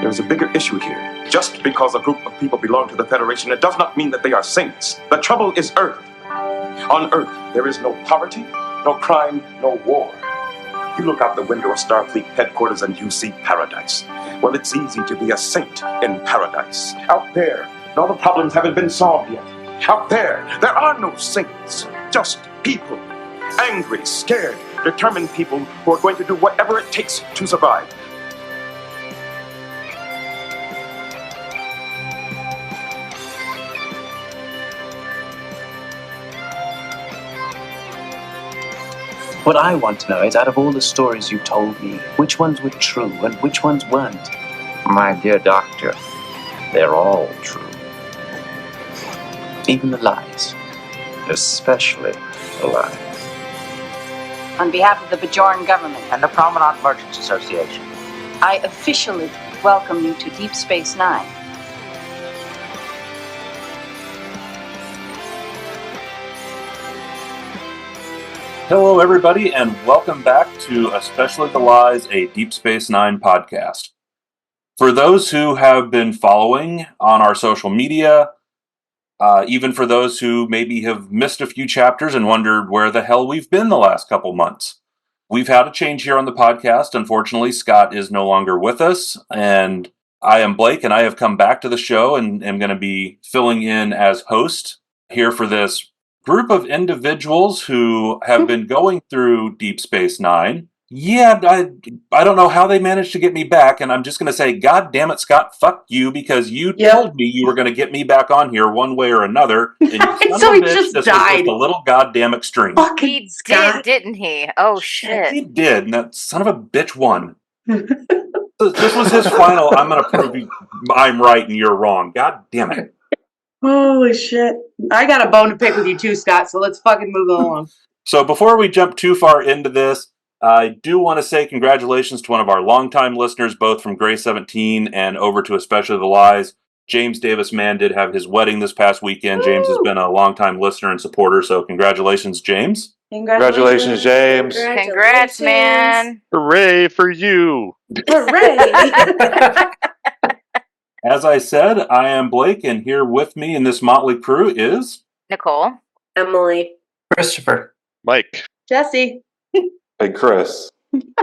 there's a bigger issue here. Just because a group of people belong to the Federation, it does not mean that they are saints. The trouble is Earth. On Earth, there is no poverty, no crime, no war. You look out the window of Starfleet headquarters and you see paradise. Well, it's easy to be a saint in paradise. Out there, all the problems haven't been solved yet. Out there are no saints, just people. Angry, scared, determined people who are going to do whatever it takes to survive. What I want to know is, out of all the stories you told me, which ones were true and which ones weren't? My dear doctor, they're all true. Even the lies? Especially the lies. On behalf of the Bajoran government And the Promenade Merchants Association. I officially welcome you to Deep Space Nine. Hello, everybody, and welcome back to Especially the Lies, a Deep Space Nine podcast. For those who have been following on our social media, even for those who maybe have missed a few chapters and wondered where the hell we've been the last couple months, we've had a change here on the podcast. Unfortunately, Scott is no longer with us, and I am Blake, and I have come back to the show and am going to be filling in as host here for this group of individuals who have been going through Deep Space Nine. Yeah, I don't know how they managed to get me back, and I'm just going to say, God damn it, Scott, fuck you, because you told me you were going to get me back on here one way or another, and you So he just this died. was just a little goddamn extreme. Fucking Scott. Didn't he? Oh, shit. He did, and that son of a bitch won. This was his final, I'm going to prove I'm right and you're wrong. God damn it. Holy shit. I got a bone to pick with you too, Scott, so let's fucking move along. So before we jump too far into this, I do want to say congratulations to one of our longtime listeners, both from Grey 17 and over to Especially the Lies. James Davis Mann did have his wedding this past weekend. James has been a longtime listener and supporter, so congratulations, James. Congratulations, James. Congrats, man. Hooray for you. Hooray! As I said, I am Blake, and here with me in this motley crew is... Nicole. Emily. Christopher. Mike. Jessi. Hey, Chris.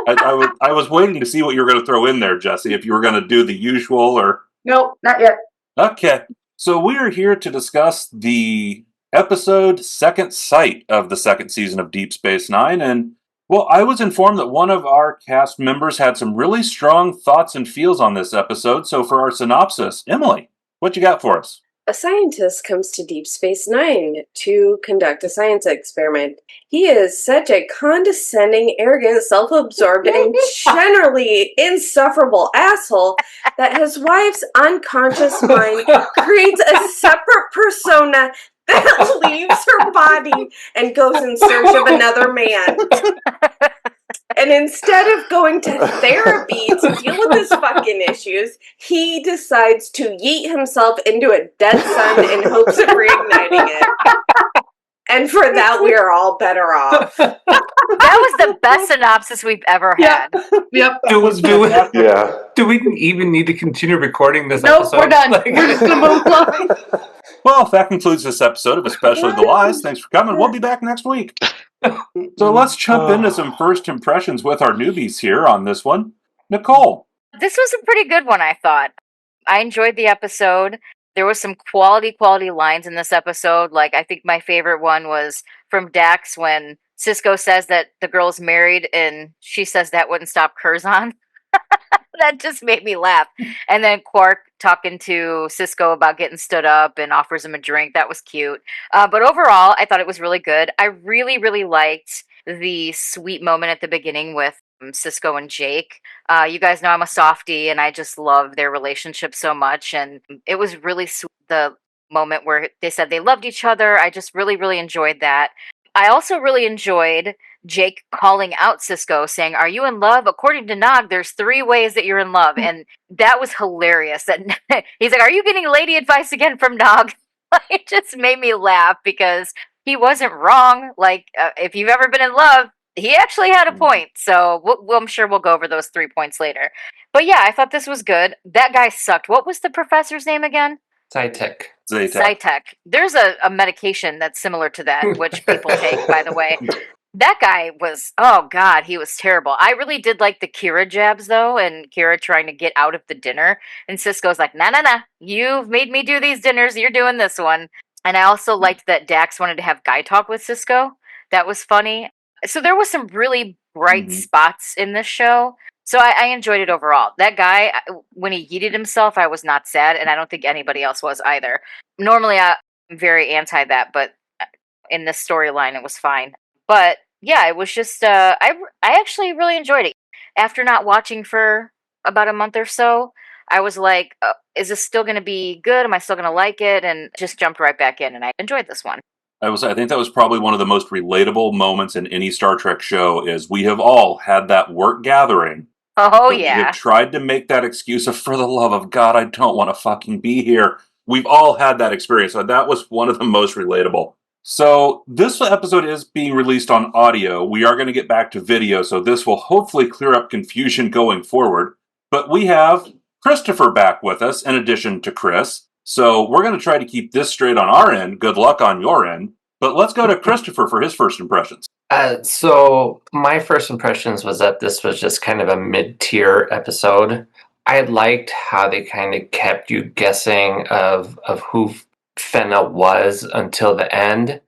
I was waiting to see what you were going to throw in there, Jessi, if you were going to do the usual or... Nope, not yet. Okay, so we are here to discuss the episode Second Sight of the second season of Deep Space Nine, and, well, I was informed that one of our cast members had some really strong thoughts and feels on this episode, so for our synopsis, Emily, what you got for us? A scientist comes to Deep Space Nine to conduct a science experiment. He is such a condescending, arrogant, self-absorbed, and generally insufferable asshole that his wife's unconscious mind creates a separate persona that leaves her body and goes in search of another man. And instead of going to therapy to deal with his fucking issues, he decides to yeet himself into a dead sun in hopes of reigniting it. And for that, we are all better off. That was the best synopsis we've ever had. Yep. Do we even need to continue recording this Nope, episode? we're done. We're just going to move on. Well, if that concludes this episode of Especially the Lies, thanks for coming. We'll be back next week. So let's jump into some first impressions with our newbies here on this one. Nicole. This was a pretty good one, I thought. I enjoyed the episode. There was some quality lines in this episode. Like, I think my favorite one was from Dax when Sisko says that the girl's married and she says that wouldn't stop Curzon. That just made me laugh. And then Quark talking to Sisko about getting stood up and offers him a drink. That was cute. But overall, I thought it was really good. I really, really liked the sweet moment at the beginning with Sisko and Jake. You guys know I'm a softie, and I just love their relationship so much. And it was really sweet, the moment where they said they loved each other. I just really, really enjoyed that. I also really enjoyed Jake calling out Sisko, saying, "Are you in love? According to Nog, there's 3 ways that you're in love." And that was hilarious. That he's like, "Are you getting lady advice again from Nog?" It just made me laugh because he wasn't wrong. Like, if you've ever been in love, He actually had a point, so I'm sure we'll go over those 3 points later. But yeah, I thought this was good. That guy sucked. What was the professor's name again? Zytec. Zytec. There's a medication that's similar to that, which people take, by the way. That guy was, oh God, he was terrible. I really did like the Kira jabs, though, and Kira trying to get out of the dinner. And Cisco's like, nah, you've made me do these dinners. You're doing this one. And I also liked that Dax wanted to have guy talk with Cisco. That was funny. So there was some really bright spots in this show. So I enjoyed it overall. That guy, when he yeeted himself, I was not sad, and I don't think anybody else was either. Normally, I'm very anti that, but in this storyline, it was fine. But yeah, it was just I actually really enjoyed it. After not watching for about a month or so, I was like, is this still going to be good? Am I still going to like it? And just jumped right back in, and I enjoyed this one. I think that was probably one of the most relatable moments in any Star Trek show. Is we have all had that work gathering. Oh We yeah. have tried to make that excuse of, for the love of God, I don't want to fucking be here. We've all had that experience. So that was one of the most relatable. So this episode is being released on audio. We are going to get back to video, so this will hopefully clear up confusion going forward. But we have Christopher back with us in addition to Chris. So we're going to try to keep this straight on our end. Good luck on your end. But let's go to Christopher for his first impressions. So my first impressions was that this was just kind of a mid-tier episode. I liked how they kind of kept you guessing of who Fenna was until the end,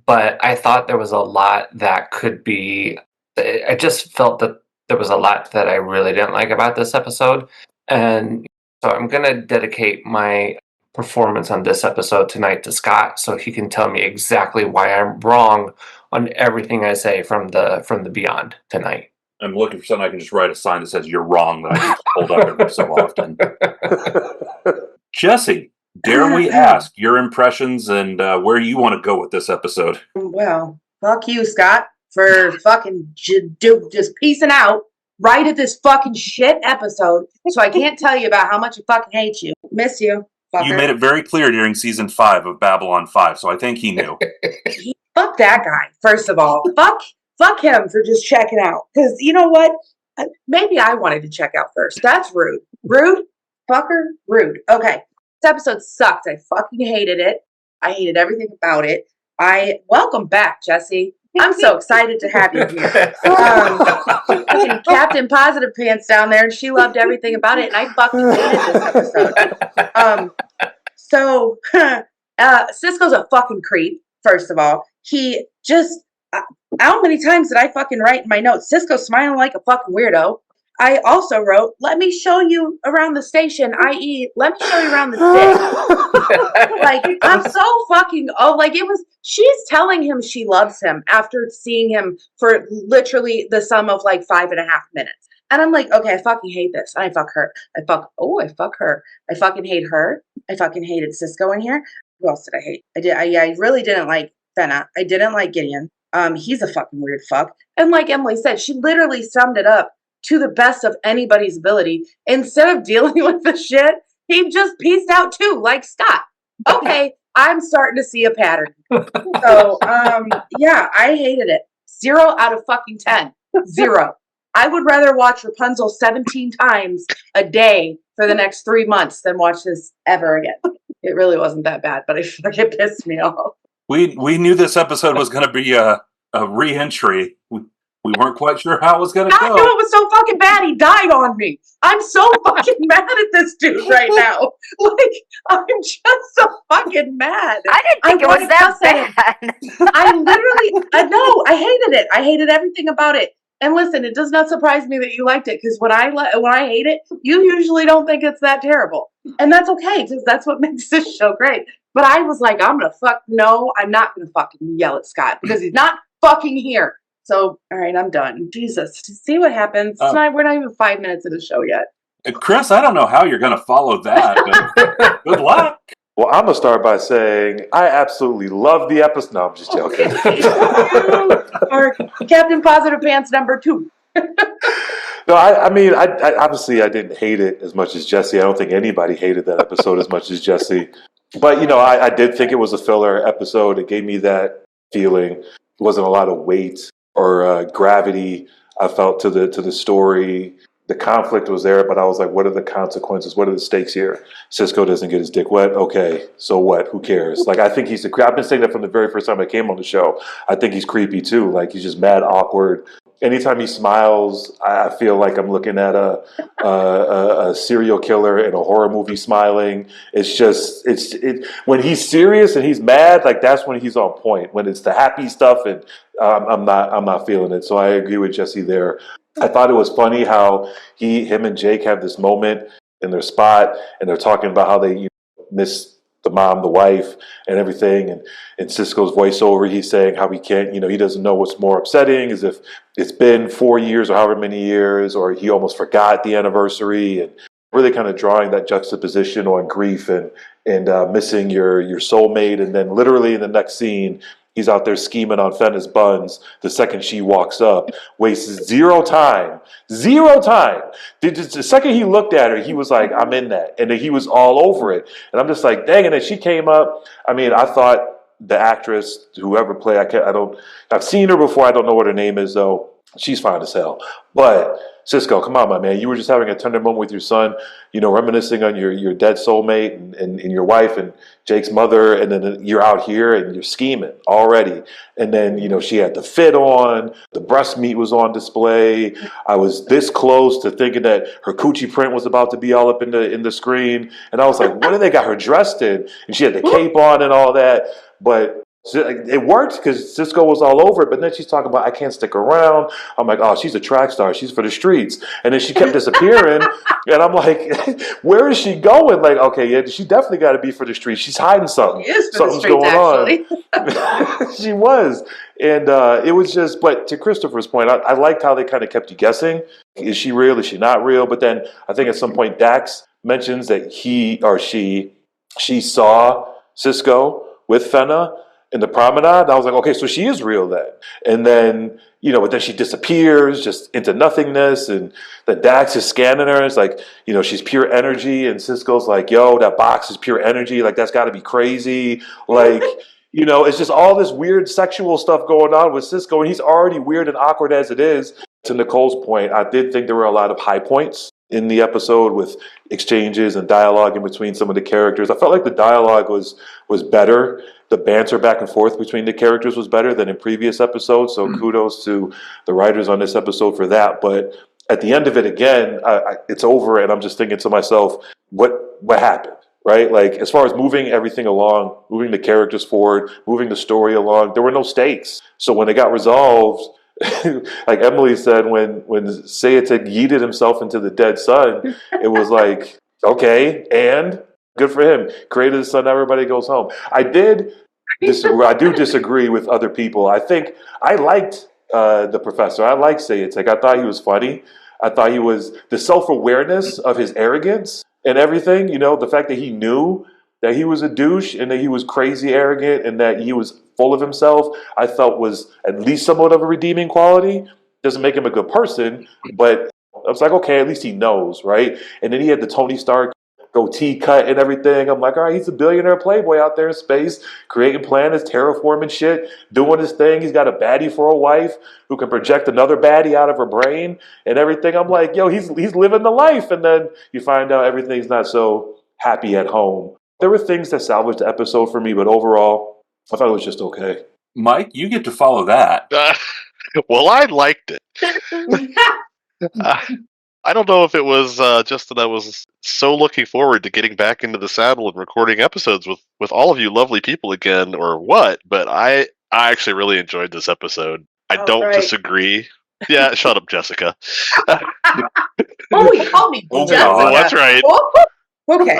but I thought there was a lot that could be. I just felt that there was a lot that I really didn't like about this episode, and so I'm gonna dedicate my performance on this episode tonight to Scott, so he can tell me exactly why I'm wrong on everything I say from the beyond tonight. I'm looking for something I can just write a sign that says "You're wrong" that I can hold up every so often. Jessi, dare we ask your impressions and where you want to go with this episode? Well, fuck you, Scott, for fucking just piecing out right at this fucking shit episode. So I can't tell you about how much I fucking hate you. Miss you. Fucker. You made it very clear during season 5 of Babylon 5, so I think he knew. Fuck that guy, first of all. Fuck him for just checking out. Because you know what? Maybe I wanted to check out first. That's rude. Rude? Fucker? Rude. Okay. This episode sucked. I fucking hated it. I hated everything about it. Welcome back, Jessi. I'm so excited to have you here. Fucking Captain Positive Pants down there, and she loved everything about it, and I fucking hated this episode. Cisco's a fucking creep, first of all. He just, how many times did I fucking write in my notes, Cisco smiling like a fucking weirdo? I also wrote, let me show you around the station, i.e., let me show you around the city. Like, I'm so fucking, she's telling him she loves him after seeing him for literally the sum of like 5.5 minutes. And I'm like, okay, I fucking hate this. And I fuck her. I fuck her. I fucking hate her. I fucking hated Cisco in here. Who else did I hate? I really didn't like Fenna. I didn't like Gideon. He's a fucking weird fuck. And like Emily said, she literally summed it up to the best of anybody's ability. Instead of dealing with the shit, he just pieced out too, like Scott. Okay, I'm starting to see a pattern. So, yeah, I hated it. 0 out of fucking 10. 0. I would rather watch Rapunzel 17 times a day for the next 3 months than watch this ever again. It really wasn't that bad, but it pissed me off. We knew this episode was going to be a re-entry. We weren't quite sure how it was going to go. I knew it was so fucking bad. He died on me. I'm so fucking mad at this dude right now. Like, I'm just so fucking mad. I didn't think it was that bad. I literally, no, I hated it. I hated everything about it. And listen, it does not surprise me that you liked it, because when I hate it, you usually don't think it's that terrible. And that's okay, because that's what makes this show great. But I was like, I'm not going to fucking yell at Scott, because he's not fucking here. So, all right, I'm done. Jesus, to see what happens. We're not even 5 minutes of the show yet. Chris, I don't know how you're going to follow that, but good luck. Well, I'm going to start by saying I absolutely love the episode. No, I'm just joking. Or Captain Positive Pants number 2. No, I mean, I obviously I didn't hate it as much as Jessi. I don't think anybody hated that episode as much as Jessi. But, I did think it was a filler episode. It gave me that feeling. There wasn't a lot of weight gravity I felt to the story. The conflict was there, but I was like, what are the consequences? What are the stakes here? Cisco doesn't get his dick wet. Okay, so what? Who cares? Like, I think I've been saying that from the very first time I came on the show. I think he's creepy too. Like, he's just mad awkward. Anytime he smiles, I feel like I'm looking at a serial killer in a horror movie smiling. It's just when he's serious and he's mad, like that's when he's on point. When it's the happy stuff, and I'm not feeling it. So I agree with Jessi there. I thought it was funny how him and Jake have this moment in their spot, and they're talking about how they miss the mom, the wife, and everything. And in Cisco's voiceover, he's saying how he can't, he doesn't know what's more upsetting, as if it's been 4 years or however many years, or he almost forgot the anniversary, and really kind of drawing that juxtaposition on grief and missing your soulmate. And then literally in the next scene, he's out there scheming on Fenna's buns the second she walks up, wastes zero time. The second he looked at her, he was like, I'm in that. And then he was all over it. And I'm just like, dang. And then she came up. I mean, I thought the actress, whoever played, I've seen her before. I don't know what her name is though. She's fine as hell. But Cisco, come on, my man. You were just having a tender moment with your son, reminiscing on your dead soulmate and your wife and Jake's mother. And then you're out here and you're scheming already. And then, she had the fit on, the breast meat was on display. I was this close to thinking that her coochie print was about to be all up in the screen. And I was like, what do they got her dressed in? And she had the cape on and all that. But it worked because Cisco was all over it, but then she's talking about, I can't stick around. I'm like, oh, she's a track star. She's for the streets. And then she kept disappearing. And I'm like, where is she going? Like, okay, yeah, she definitely got to be for the streets. She's hiding something. She is for Something's the streets, going on. She was. And it was just, but to Christopher's point, I liked how they kind of kept you guessing. Is she real? Is she not real? But then I think at some point Dax mentions that he or she saw Cisco with Fenna in the promenade. I was like, okay, so she is real then. And then, but then she disappears just into nothingness. And then Dax is scanning her. It's like, she's pure energy. And Cisco's like, yo, that box is pure energy. Like, that's got to be crazy. Like, it's just all this weird sexual stuff going on with Cisco. And he's already weird and awkward as it is. To Nicole's point, I did think there were a lot of high points in the episode with exchanges and dialogue in between some of the characters. I felt like the dialogue was better. The banter back and forth between the characters was better than in previous episodes. So kudos to the writers on this episode for that. But at the end of it, again, it's over, and I'm just thinking to myself, what happened? Right? Like, as far as moving everything along, moving the characters forward, moving the story along, there were no stakes. So when it got resolved, like Emily said, when Sayatek yeeted himself into the dead sun, it was like, okay, and good for him. Created a son, everybody goes home. I do disagree with other people. I think I liked the professor. I liked Sayatek. I thought he was funny. I thought he was the self-awareness of his arrogance and everything. The fact that he knew that he was a douche and that he was crazy arrogant and that he was full of himself, I felt was at least somewhat of a redeeming quality. Doesn't make him a good person, but I was like, okay, at least he knows, right? And then he had the Tony Stark goatee cut and everything. I'm like, all right, he's a billionaire playboy out there in space, creating planets, terraforming shit, doing his thing. He's got a baddie for a wife who can project another baddie out of her brain and everything. I'm like, yo, he's living the life. And then you find out everything's not so happy at home. There were things that salvaged the episode for me, but overall, I thought it was just okay. Mike, you get to follow that. Well, I liked it. I don't know if it was just that I was so looking forward to getting back into the saddle and recording episodes with all of you lovely people again, or what, but I actually really enjoyed this episode. I don't disagree. Yeah, shut up, Jessica. Oh, he called me Jessica. Oh, that's right. Okay.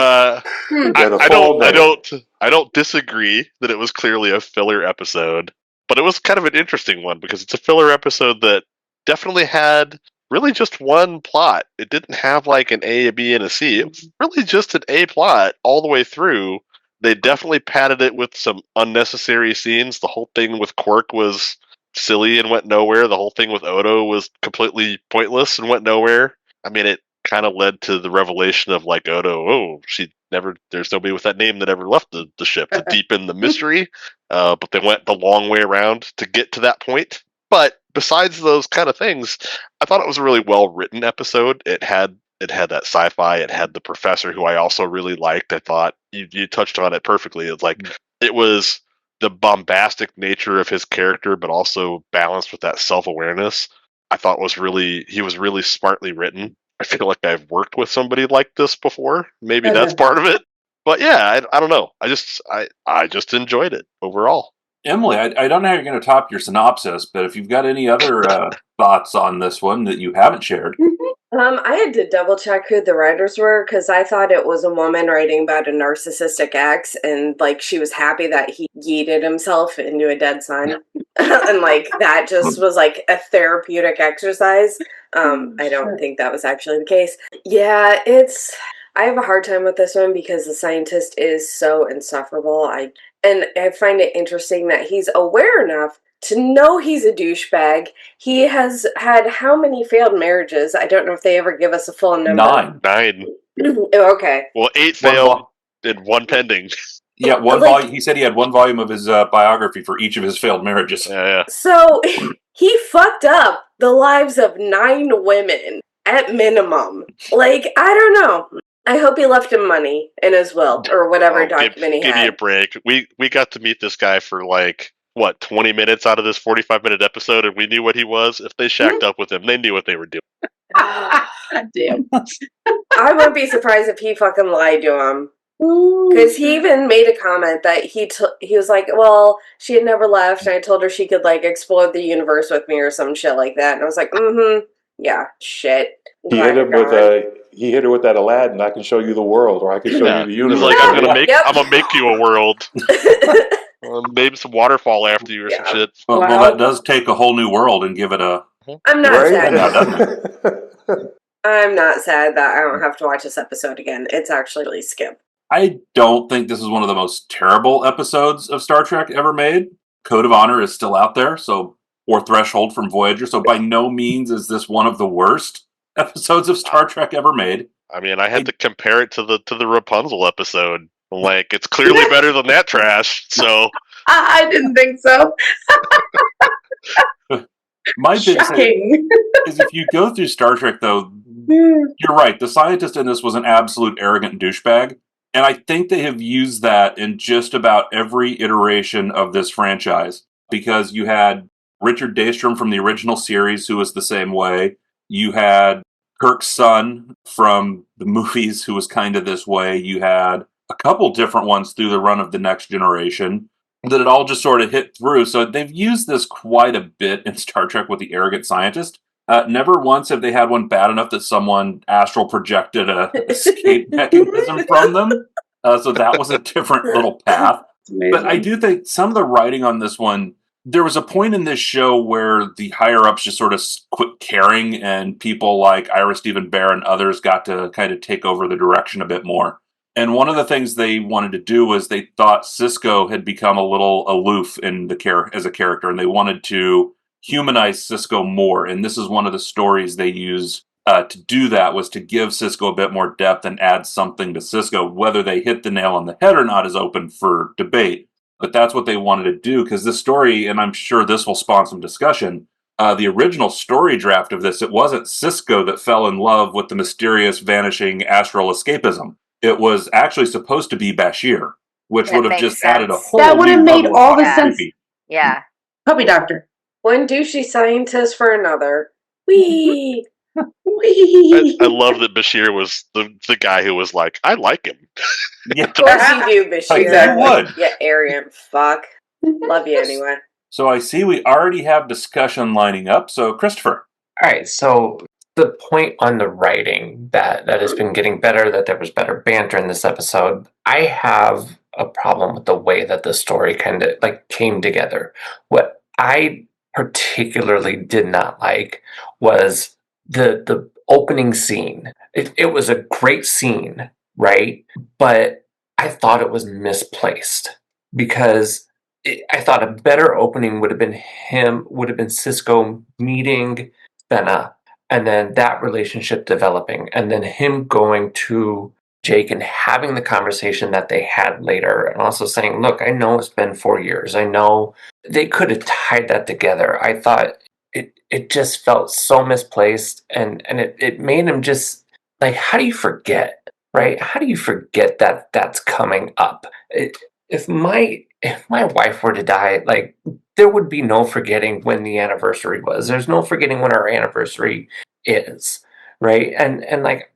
I don't disagree that it was clearly a filler episode, but it was kind of an interesting one because it's a filler episode that definitely had really just one plot. It didn't have like an A, a B, and a C. It was really just an A plot all the way through. They definitely padded it with some unnecessary scenes. The whole thing with Quark was silly and went nowhere. The whole thing with Odo was completely pointless and went nowhere. I mean, it kind of led to the revelation of like Odo, there's nobody with that name that ever left the ship to deepen the mystery. But they went the long way around to get to that point. But besides those kind of things, I thought it was a really well written episode. It had that sci-fi. It had the professor, who I also really liked. I thought you touched on it perfectly. It's like it was the bombastic nature of his character, but also balanced with that self-awareness. I thought he was really smartly written. I feel like I've worked with somebody like this before. Maybe that's part of it. But yeah, I don't know. I just enjoyed it overall. Emily, I don't know how you're going to top your synopsis, but if you've got any other thoughts on this one that you haven't shared. I had to double check who the writers were because I thought it was a woman writing about a narcissistic ex, and like she was happy that he yeeted himself into a dead son, and like that just was like a therapeutic exercise. I don't think that was actually the case. Yeah, I have a hard time with this one because the scientist is so insufferable. I find it interesting that he's aware enough to know he's a douchebag. He has had how many failed marriages? I don't know if they ever give us a full number. 9. Okay. Well, 8 failed and 1 pending. Yeah, one volume. He said he had 1 volume of his biography for each of his failed marriages. Yeah. So he fucked up the lives of 9 women at minimum. Like, I don't know. I hope he left him money in his will or whatever document he had. Give me a break. We got to meet this guy for like 20 minutes out of this 45-minute episode, and we knew what he was. If they shacked up with him, they knew what they were doing. Damn. I wouldn't be surprised if he fucking lied to him. Because he even made a comment that he was like, well, she had never left, and I told her she could like explore the universe with me or some shit like that. And I was like, yeah, shit. He hit her with that Aladdin. I can show you the world, or I can show you the universe. He's like, I'm gonna make you a world. Name some waterfall after you or some shit. Well, that does take a whole new world and give it a. I'm not sad. I'm not sad that I don't have to watch this episode again. It's actually really skip. I don't think this is one of the most terrible episodes of Star Trek ever made. Code of Honor is still out there, or Threshold from Voyager, so by no means is this one of the worst episodes of Star Trek ever made. I mean, I had to compare it to the Rapunzel episode. Like, it's clearly better than that trash, so... I didn't think so. My big thing is if you go through Star Trek, though, you're right. The scientist in this was an absolute arrogant douchebag. And I think they have used that in just about every iteration of this franchise. Because you had Richard Daystrom from the original series, who was the same way. You had Kirk's son from the movies, who was kind of this way. You had a couple different ones through the run of The Next Generation that it all just sort of hit through. So they've used this quite a bit in Star Trek with the arrogant scientist. Never once have they had one bad enough that someone astral projected a escape mechanism from them. So that was a different little path. But I do think some of the writing on this one, there was a point in this show where the higher-ups just sort of quit caring, and people like Ira Steven Behr and others got to kind of take over the direction a bit more. And one of the things they wanted to do was they thought Sisko had become a little aloof as a character, and they wanted to humanize Sisko more. And this is one of the stories they use to do that, was to give Sisko a bit more depth and add something to Sisko. Whether they hit the nail on the head or not is open for debate. But that's what they wanted to do, because this story, and I'm sure this will spawn some discussion, the original story draft of this, it wasn't Sisko that fell in love with the mysterious vanishing astral escapism. It was actually supposed to be Bashir, which would have just added a whole that would have made all the sense. Yeah. Puppy doctor. One douchey scientist for another. Wee. I love that Bashir was the guy who was like, I like him. Yeah. Of course you do, Bashir. Exactly. You would. Yeah, arrogant fuck. Love you anyway. So I see we already have discussion lining up. So Christopher. All right, so the point on the writing that has been getting better, that there was better banter in this episode, I have a problem with the way that the story kind of like came together. What I particularly did not like was the opening scene. It was a great scene, right? But I thought it was misplaced because I thought a better opening would have been Sisko meeting Benna, and then that relationship developing, and then him going to Jake and having the conversation that they had later, and also saying, look, I know it's been 4 years. I know they could have tied that together. I thought it just felt so misplaced, and it made him just like, how do you forget, right? How do you forget that that's coming up? If my wife were to die, like, there would be no forgetting when the anniversary was. There's no forgetting when our anniversary is, right? And like,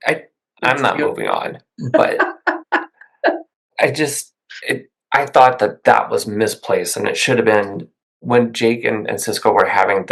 I'm not moving on, but I just I thought that that was misplaced, and it should have been when Jake and Cisco were having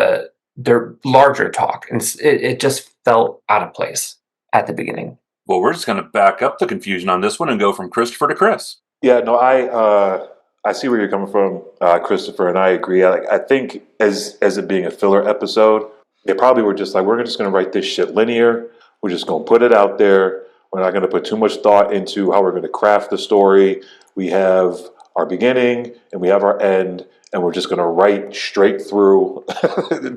their larger talk, and it just felt out of place at the beginning. Well, we're just going to back up the confusion on this one and go from Christopher to Chris. Yeah, no, I see where you're coming from, Christopher, and I agree. I think as it being a filler episode, they probably were just like, we're just going to write this shit linear. We're just going to put it out there. We're not going to put too much thought into how we're going to craft the story. We have our beginning and we have our end, and we're just going to write straight through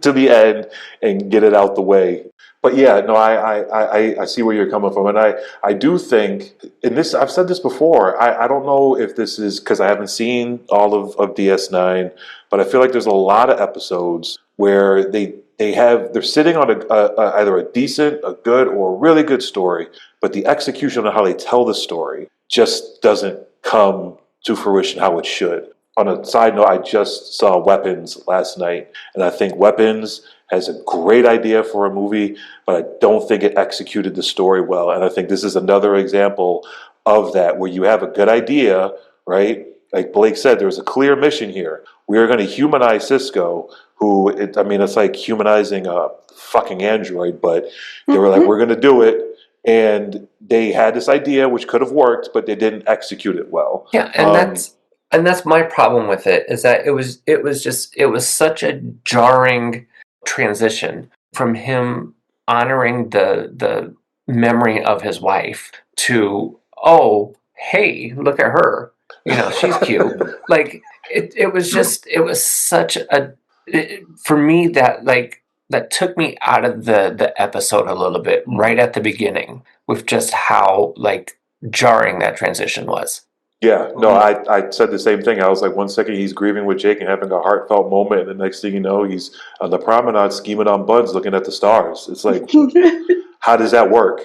to the end and get it out the way. But yeah, no, I see where you're coming from, and I do think in this. I've said this before. I don't know if this is because I haven't seen all of DS9, but I feel like there's a lot of episodes where they're sitting on either a decent, a good, or a really good story, but the execution of how they tell the story just doesn't come to fruition how it should. On a side note, I just saw Weapons last night, and I think Weapons has a great idea for a movie, but I don't think it executed the story well. And I think this is another example of that, where you have a good idea, right? Like Blake said, there's a clear mission here. We are going to humanize Cisco, it's like humanizing a fucking android, but they were like, we're going to do it. And they had this idea which could have worked, but they didn't execute it well. Yeah, and that's my problem with it, is that it was such a jarring transition from him honoring the memory of his wife to, oh, hey, look at her, she's cute. Like, it was such a for me, that took me out of the episode a little bit right at the beginning, with just how, like, jarring that transition was. Yeah, no, I said the same thing. I was like, 1 second he's grieving with Jake and having a heartfelt moment, and the next thing you know, he's on the promenade scheming on buns, looking at the stars. It's like, how does that work?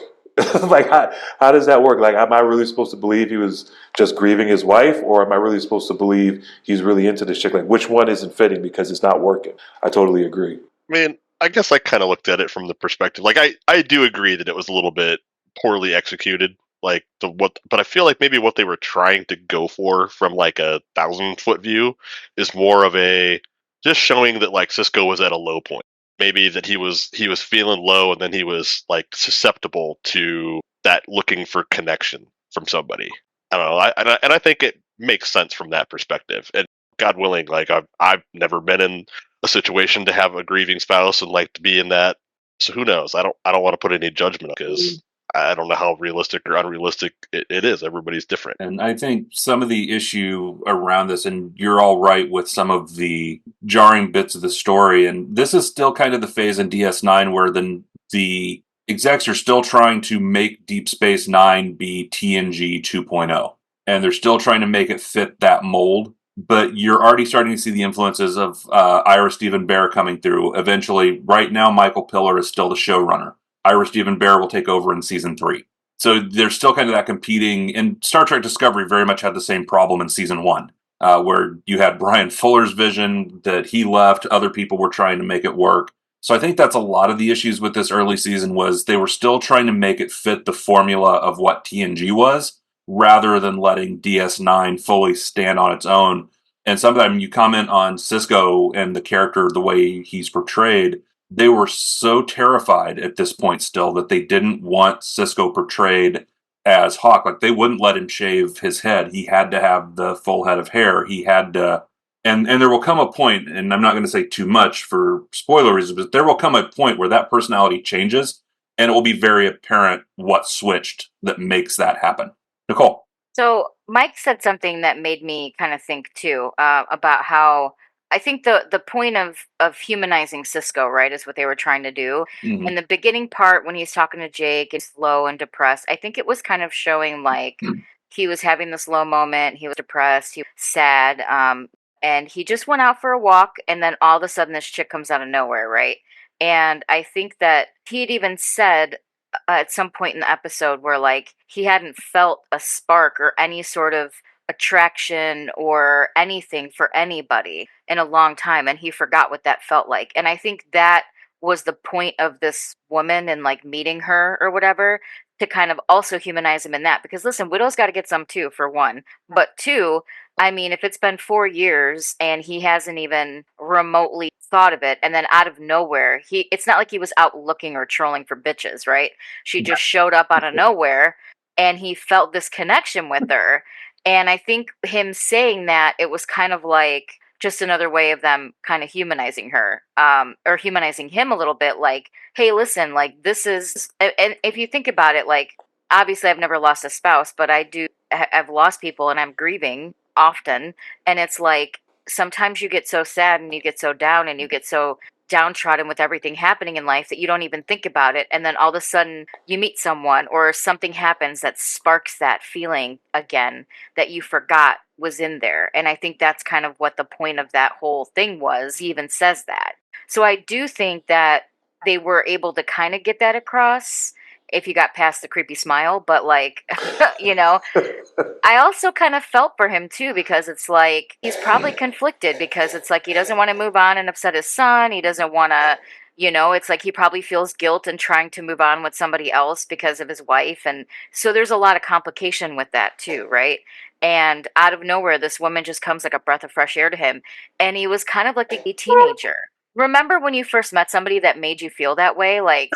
Like, how does that work? Like, am I really supposed to believe he was just grieving his wife, or am I really supposed to believe he's really into this chick? Like, which one isn't fitting because it's not working? I totally agree. I mean, I guess I kind of looked at it from the perspective, like, I do agree that it was a little bit poorly executed. But I feel like maybe what they were trying to go for from like a 1,000-foot view is more of a just showing that, like, Cisco was at a low point. Maybe that he was feeling low, and then he was like susceptible to that, looking for connection from somebody. I don't know. I think it makes sense from that perspective. And God willing, like, I've never been in a situation to have a grieving spouse and like to be in that. So who knows? I don't want to put any judgment, because I don't know how realistic or unrealistic it is. Everybody's different. And I think some of the issue around this, and you're all right with some of the jarring bits of the story, and this is still kind of the phase in DS9 where the execs are still trying to make Deep Space Nine be TNG 2.0. And they're still trying to make it fit that mold. But you're already starting to see the influences of Ira Steven Behr coming through. Eventually, right now, Michael Piller is still the showrunner. Ira Steven Behr will take over in season 3. So there's still kind of that competing. And Star Trek Discovery very much had the same problem in season 1, where you had Brian Fuller's vision that he left. Other people were trying to make it work. So I think that's a lot of the issues with this early season, was they were still trying to make it fit the formula of what TNG was, rather than letting DS9 fully stand on its own. And sometimes you comment on Cisco and the character, the way he's portrayed. They were so terrified at this point still that they didn't want Cisco portrayed as Hawk. Like, they wouldn't let him shave his head. He had to have the full head of hair. He had to, and there will come a point, and I'm not going to say too much for spoiler reasons, but there will come a point where that personality changes, and it will be very apparent what switched that makes that happen. Nicole. So Mike said something that made me kind of think too, about how I think the point of humanizing Cisco, right, is what they were trying to do. Mhm. In the beginning part, when he's talking to Jake, it's low and depressed. I think it was kind of showing, like, he was having this low moment. He was depressed. He was sad. and he just went out for a walk, and then all of a sudden this chick comes out of nowhere, right? And I think that he had even said at some point in the episode where like he hadn't felt a spark or any sort of attraction or anything for anybody in a long time, and he forgot what that felt like. And I think that was the point of this woman and like meeting her or whatever, to kind of also humanize him in that. Because listen, Widow's got to get some too, for one, but two, I mean, if it's been 4 years and he hasn't even remotely thought of it, and then out of nowhere, it's not like he was out looking or trolling for bitches, right? She just showed up out of nowhere, and he felt this connection with her. And I think him saying that, it was kind of like just another way of them kind of humanizing her, or humanizing him a little bit. Like, hey, listen, like this is, and if you think about it, like obviously I've never lost a spouse, but I've lost people, and I'm grieving often. And it's like, sometimes you get so sad and you get so down and you get so downtrodden with everything happening in life that you don't even think about it. And then all of a sudden you meet someone or something happens that sparks that feeling again that you forgot was in there. And I think that's kind of what the point of that whole thing was. He even says that. So I do think that they were able to kind of get that across if you got past the creepy smile. But like, you know, I also kind of felt for him too, because it's like he's probably conflicted, because it's like he doesn't want to move on and upset his son. He doesn't want to, you know, it's like he probably feels guilt in trying to move on with somebody else because of his wife. And so there's a lot of complication with that too, right? And out of nowhere, this woman just comes like a breath of fresh air to him. And he was kind of like a teenager. Remember when you first met somebody that made you feel that way? Like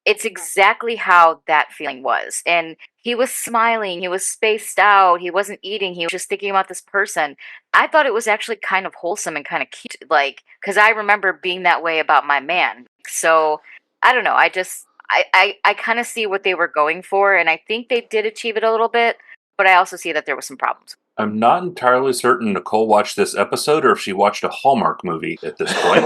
it's exactly how that feeling was. And he was smiling, he was spaced out, he wasn't eating, he was just thinking about this person. I thought it was actually kind of wholesome and kind of cute, like, because I remember being that way about my man. So I don't know. I kind of see what they were going for, and I think they did achieve it a little bit, but I also see that there were some problems. I'm not entirely certain Nicole watched this episode or if she watched a Hallmark movie at this point.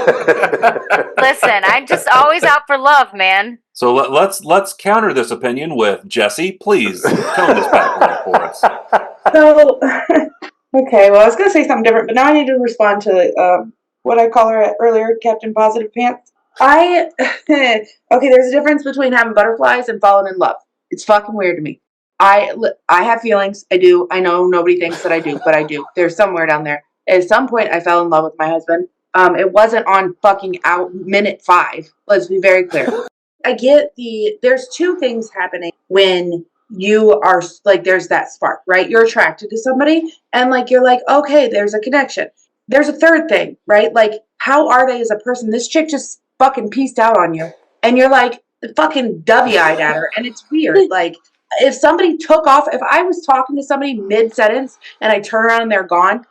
Listen, I'm just always out for love, man. So let's counter this opinion with Jessi. Please tone this back a little for us. So, okay, well, I was going to say something different, but now I need to respond to what I call her earlier, Captain Positive Pants. Okay, there's a difference between having butterflies and falling in love. It's fucking weird to me. I have feelings. I do. I know nobody thinks that I do, but I do. There's somewhere down there. At some point, I fell in love with my husband. It wasn't on fucking out minute 5. Let's be very clear. I get there's two things happening when you are like, there's that spark, right? You're attracted to somebody and like, you're like, okay, there's a connection. There's a third thing, right? Like, how are they as a person? This chick just fucking pieced out on you. And you're like fucking dovey-eyed at her. And it's weird. Like, if somebody took off, if I was talking to somebody mid-sentence and I turn around and they're gone,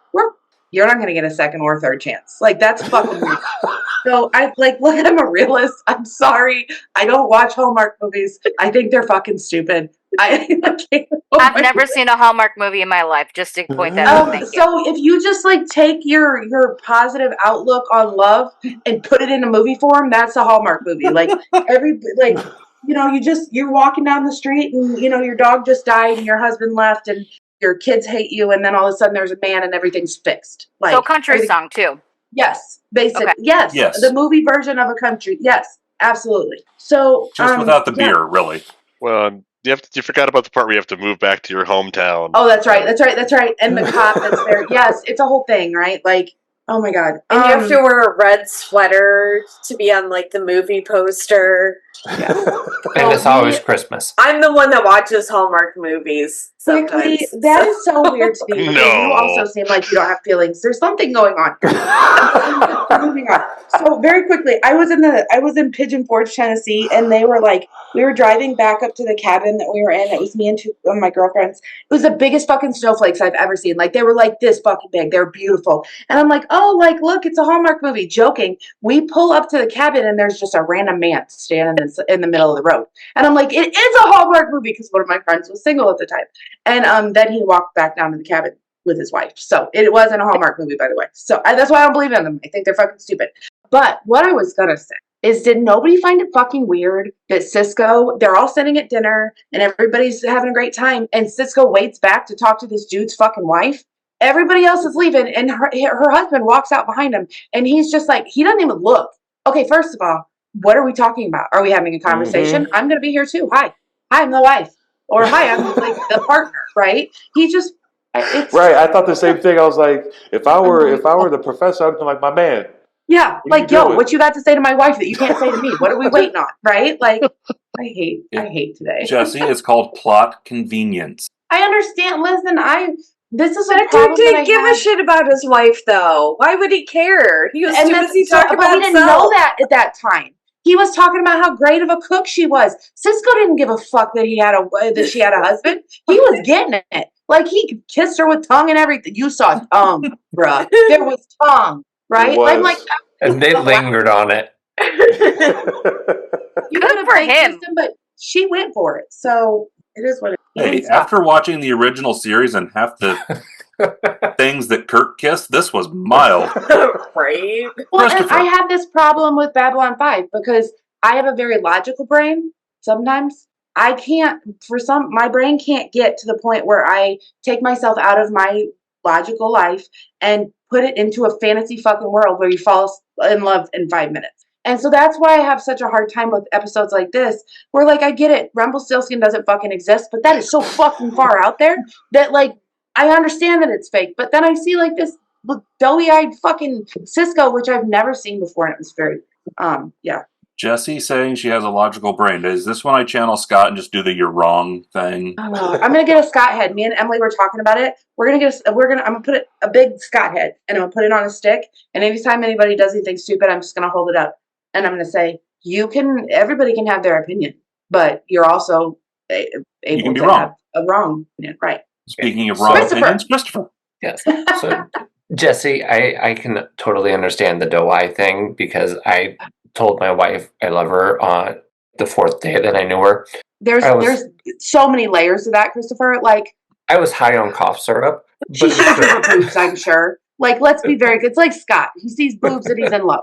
you're not going to get a second or third chance. Like, that's fucking weird. So I like, look, I'm a realist. I'm sorry. I don't watch Hallmark movies. I think they're fucking stupid. I've never seen a Hallmark movie in my life, just to point that out. Thank you. So if you just like take your positive outlook on love and put it in a movie form, that's a Hallmark movie. Like you know, you're walking down the street and, you know, your dog just died and your husband left and your kids hate you. And then all of a sudden there's a man and everything's fixed. Like, so country song too. Yes. Basically. Okay. Yes. The movie version of a country. Yes, absolutely. So just without the beer, really. Well, you forgot about the part where you have to move back to your hometown. Oh, that's right. And the cop that's there. Yes. It's a whole thing, right? Like, oh my God. And you have to wear a red sweater to be on like the movie poster. Yeah. And it's always Christmas. I'm the one that watches Hallmark movies sometimes. Quickly, that is so weird to me. No. You also seem like you don't have feelings. There's something going on. Moving on. So very quickly, I was in Pigeon Forge, Tennessee, and they were like, we were driving back up to the cabin that we were in. It was me and two of my girlfriends. It was the biggest fucking snowflakes I've ever seen. Like, they were like this fucking big. They were beautiful. And I'm like, oh, like, look, it's a Hallmark movie. Joking. We pull up to the cabin and there's just a random man standing in the middle of the road. And I'm like, it is a Hallmark movie, because one of my friends was single at the time. And then he walked back down to the cabin with his wife. So it wasn't a Hallmark movie, by the way. So that's why I don't believe in them. I think they're fucking stupid. But what I was going to say is, did nobody find it fucking weird that Cisco, they're all sitting at dinner and everybody's having a great time, and Cisco waits back to talk to this dude's fucking wife? Everybody else is leaving, and her husband walks out behind him, and he's just like, he doesn't even look. Okay, first of all, what are we talking about? Are we having a conversation? Mm-hmm. I'm going to be here too. Hi, I'm the wife, or hi, I'm like the partner, right? He just, it's Right. I thought the same thing. I was like, if I were the professor, I'd be like, my man. Yeah, What are like, you yo, doing? what you got to say to my wife that you can't say to me? What are we waiting on, right? Like, I hate today. Jessi, it's called plot convenience. I understand. Listen, this is a That dude problem that I didn't give have. a shit about his wife, though. Why would he care? He was too busy talking but about he didn't himself. know that at that time. He was talking about how great of a cook she was. Cisco didn't give a fuck that she had a husband. He was getting it. Like, he kissed her with tongue and everything. You saw tongue, bruh. There was tongue, right? It was. I'm like, And they lingered on it. you Good could have for kissed him. him, but she went for it. So it is what it is. Hey, after watching the original series and half the things that Kirk kissed, this was mild. Right? Well, and I have this problem with Babylon 5 because I have a very logical brain. Sometimes I can't, my brain can't get to the point where I take myself out of my logical life and put it into a fantasy fucking world where you fall in love in 5 minutes. And so that's why I have such a hard time with episodes like this, where, like, I get it, Rumpelstiltskin doesn't fucking exist, but that is so fucking far out there that, like, I understand that it's fake. But then I see, like, this doughy-eyed fucking Cisco, which I've never seen before, and it was very, yeah. Jessi saying she has a logical brain. Is this when I channel Scott and just do the "you're wrong" thing? I'm gonna get a Scott head. Me and Emily were talking about it. I'm gonna put a big Scott head, and I'm gonna put it on a stick. And anytime anybody does anything stupid, I'm just gonna hold it up, and I'm gonna say, everybody can have their opinion, but you're also able to have a wrong opinion, right? Speaking of wrong opinions, Christopher. Yes. So, Jessi, I can totally understand the doe eye thing because I told my wife I love her on the 4th day that I knew her. There's so many layers to that, Christopher. Like, I was high on cough syrup. She should have her boobs, I'm sure. Like, let's be very good. It's like Scott. He sees boobs and he's in love.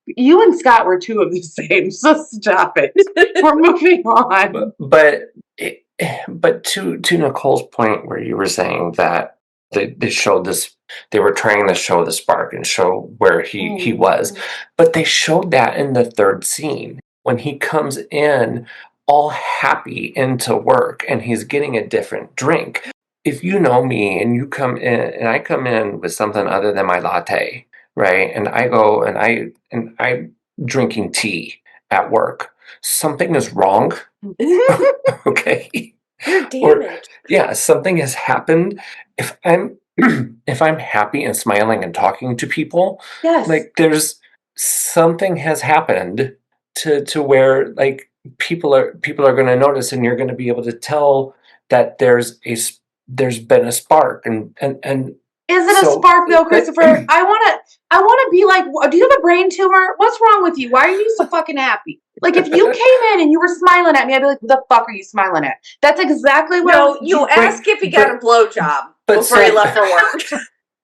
You and Scott were two of the same, so stop it. We're moving on. But to Nicole's point where you were saying that they showed this, they were trying to show the spark and show where he was, but they showed that in the 3rd scene when he comes in all happy into work and he's getting a different drink. If you know me and you come in and I come in with something other than my latte, right? And I go and I'm drinking tea at work. Something is wrong. Okay. You're damaged. Something has happened. If I'm happy and smiling and talking to people, yes, like there's something has happened to where like people are going to notice, and you're going to be able to tell that there's been a spark and is it a spark though, Christopher? I want to be like, do you have a brain tumor? What's wrong with you? Why are you so fucking happy? Like, if you came in and you were smiling at me, I'd be like, what the fuck are you smiling at? That's exactly what. No, you ask if he got a blowjob before he left for work.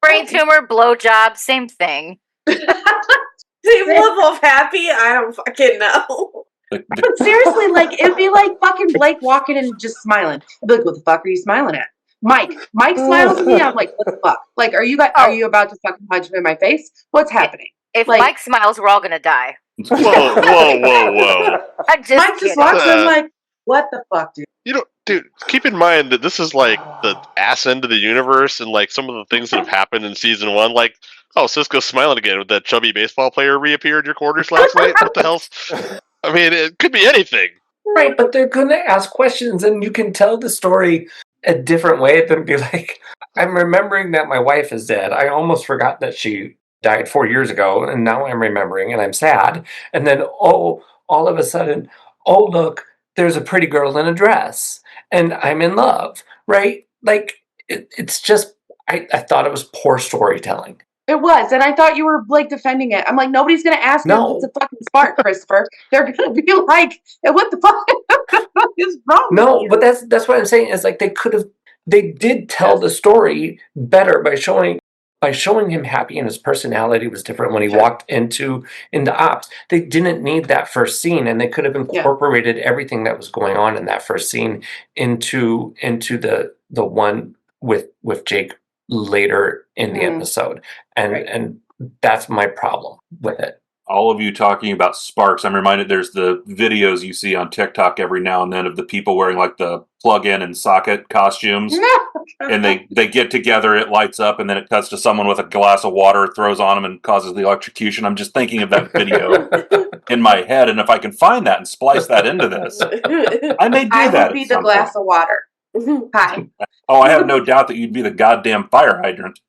Brain tumor, blowjob, same thing. Same level of happy? I don't fucking know. But seriously, like, it'd be like fucking Blake walking in and just smiling. I'd be like, what the fuck are you smiling at? Mike smiles at me. I'm like, what the fuck? Like, are you about to fucking punch me in my face? What's happening? If Mike smiles, we're all gonna die. Whoa. I'm just Mike just walks in like, what the fuck, dude? Dude, keep in mind that this is like the ass end of the universe, and like some of the things that have happened in season 1, like, oh, Cisco's smiling again with that chubby baseball player reappeared in your quarters last night. What the hell's? I mean, it could be anything. Right, but they're going to ask questions, and you can tell the story a different way than be like, I'm remembering that my wife is dead. I almost forgot that she died 4 years ago, and now I'm remembering, and I'm sad. And then, all of a sudden, look, there's a pretty girl in a dress, and I'm in love, right? Like, it's just, I thought it was poor storytelling. It was, and I thought you were like defending it. I'm like, nobody's gonna ask me if it's a fucking spark, Christopher. They're gonna be like, what the fuck is wrong? No, but that's what I'm saying. Is like they did tell the story better by showing him happy, and his personality was different when he walked into ops. They didn't need that first scene, and they could have incorporated everything that was going on in that first scene into the one with Jake later in the episode. And that's my problem with it. All of you talking about sparks, I'm reminded there's the videos you see on TikTok every now and then of the people wearing like the plug-in and socket costumes. And they get together, it lights up, and then it cuts to someone with a glass of water, throws on them, and causes the electrocution. I'm just thinking of that video in my head, and if I can find that and splice that into this, I may do that. I would be the glass of water. Hi. Oh, I have no doubt that you'd be the goddamn fire hydrant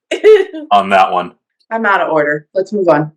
on that one. I'm out of order. Let's move on.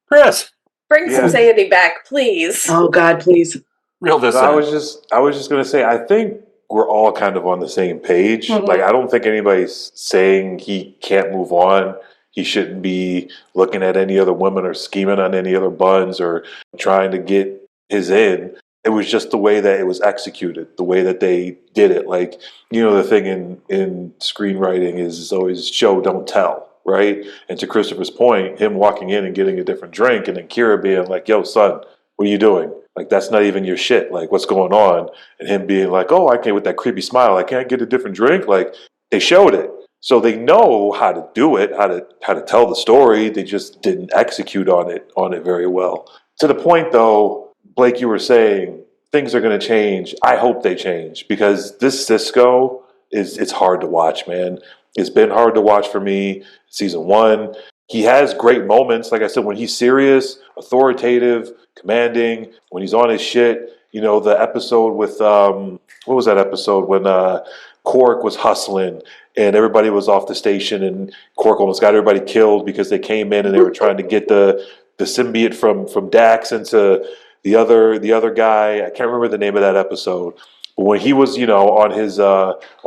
Chris, bring some sanity back, please. Oh God, please. Reel this in. I was just going to say, I think we're all kind of on the same page. Like, I don't think anybody's saying he can't move on. He shouldn't be looking at any other women or scheming on any other buns or trying to get his in. It was just the way that it was executed, the way that they did it. Like, the thing in screenwriting is always show, don't tell. Right? And to Christopher's point, him walking in and getting a different drink and then Kira being like, yo, son, what are you doing? Like, that's not even your shit. Like, what's going on? And him being like, oh, I can't, with that creepy smile, I can't get a different drink. Like, they showed it. So they know how to do it, how to tell the story. They just didn't execute on it very well. To the point, though, Blake, you were saying things are going to change. I hope they change because this Cisco it's hard to watch, man. It's been hard to watch for me. Season 1, he has great moments. Like I said, when he's serious, authoritative, commanding, when he's on his shit. The episode with, what was that episode when Cork was hustling and everybody was off the station and Cork almost got everybody killed because they came in and they were trying to get the symbiote from Dax into the other guy. I can't remember the name of that episode. But when he was, on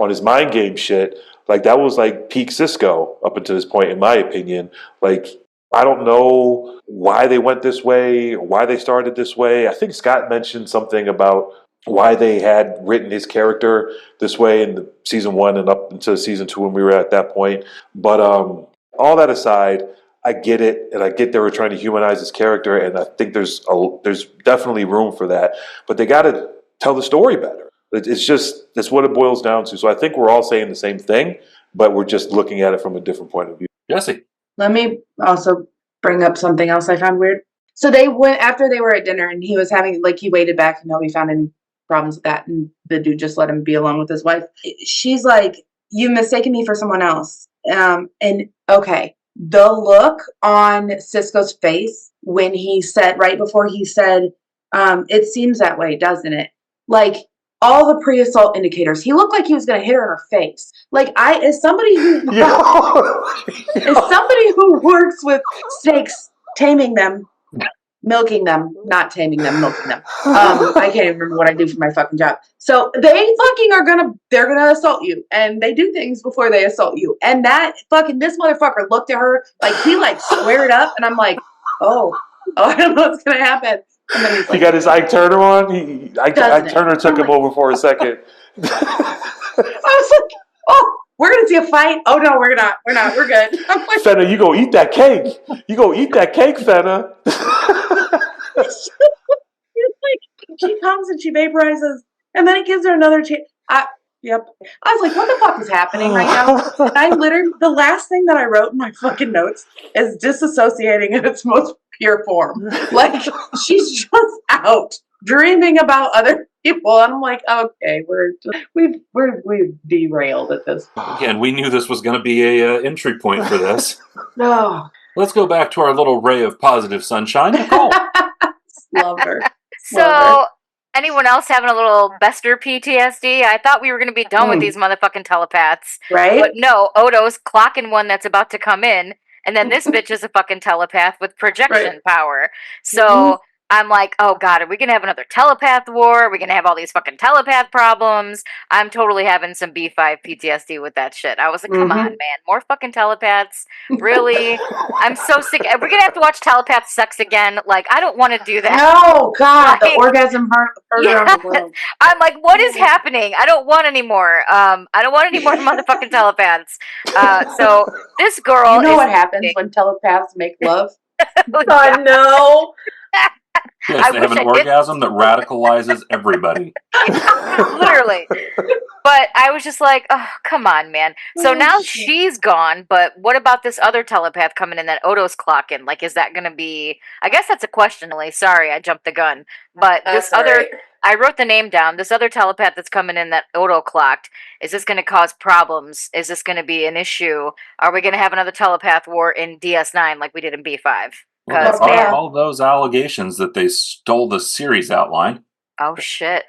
his mind game shit, like, that was like peak Cisco up until this point, in my opinion. Like, I don't know why they went this way, or why they started this way. I think Scott mentioned something about why they had written his character this way in season 1 and up into season 2 when we were at that point. But all that aside, I get it, and I get they were trying to humanize his character, and I think there's definitely room for that. But they got to tell the story better. That's what it boils down to. So I think we're all saying the same thing, but we're just looking at it from a different point of view. Jessi. Let me also bring up something else I found weird. So they went, after they were at dinner and he was having, like, he waited back and nobody found any problems with that. And the dude just let him be alone with his wife. She's like, you've mistaken me for someone else. And okay, the look on Cisco's face when he said, right before he said, it seems that way, doesn't it? Like, all the pre-assault indicators. He looked like he was going to hit her in her face. Like, as somebody who works with snakes, taming them, milking them, not taming them, milking them. I can't even remember what I do for my fucking job. So they fucking they're gonna assault you, and they do things before they assault you. And this motherfucker looked at her like he squared up, and I'm like, oh, I don't know what's gonna happen. And then he's like, he got his Ike Turner on. Ike Turner took him over for a second. I was like, oh, we're going to see a fight? Oh, no, we're not. We're good. I'm like, Fenna, you go eat that cake. You go eat that cake, Fenna. it's like, she comes and she vaporizes, and then he gives her another chance. Yep. I was like, what the fuck is happening right now? And I literally, the last thing that I wrote in my fucking notes is disassociating in its most pure form. Like, she's just out dreaming about other people. And I'm like, okay, we've derailed at this point. Again, we knew this was going to be a entry point for this. No. Let's go back to our little ray of positive sunshine. Nicole. Love her. So, anyone else having a little Bester PTSD? I thought we were going to be done with these motherfucking telepaths. Right? But no, Odo's clocking one that's about to come in, and then this bitch is a fucking telepath with projection power. So I'm like, oh God, are we going to have another telepath war? Are we going to have all these fucking telepath problems? I'm totally having some B5 PTSD with that shit. I was like, come on, man. More fucking telepaths? Really? I'm so sick. Are we going to have to watch telepath sex again? Like, I don't want to do that. No, God, the orgasm hurt around the world. I'm like, what is happening? I don't want any more. I don't want any more motherfucking telepaths. So this girl You know what happens when telepaths make love? God, no. Yes, they have an orgasm that radicalizes everybody. Literally. But I was just like, oh, come on, man. So now she's gone, but what about this other telepath coming in that Odo's clocking? Like, is that going to be... I guess that's a question, Lee. Sorry, I jumped the gun. But this other... Right. I wrote the name down. This other telepath that's coming in that Odo clocked, is this going to cause problems? Is this going to be an issue? Are we going to have another telepath war in DS9 like we did in B5? Because all those allegations that they stole the series outline. Oh, shit.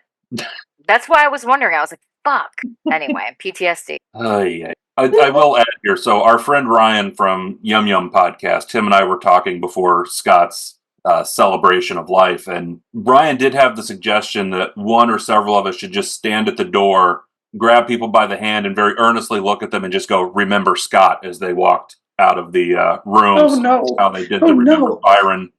That's why I was wondering. I was like, fuck. Anyway, PTSD. Yeah. I will add here. So our friend Ryan from Yum Yum Podcast, him and I were talking before Scott's celebration of life, and Ryan did have the suggestion that one or several of us should just stand at the door, grab people by the hand, and very earnestly look at them and just go, "Remember Scott," as they walked out of the room. Oh no! How they did the Remember Byron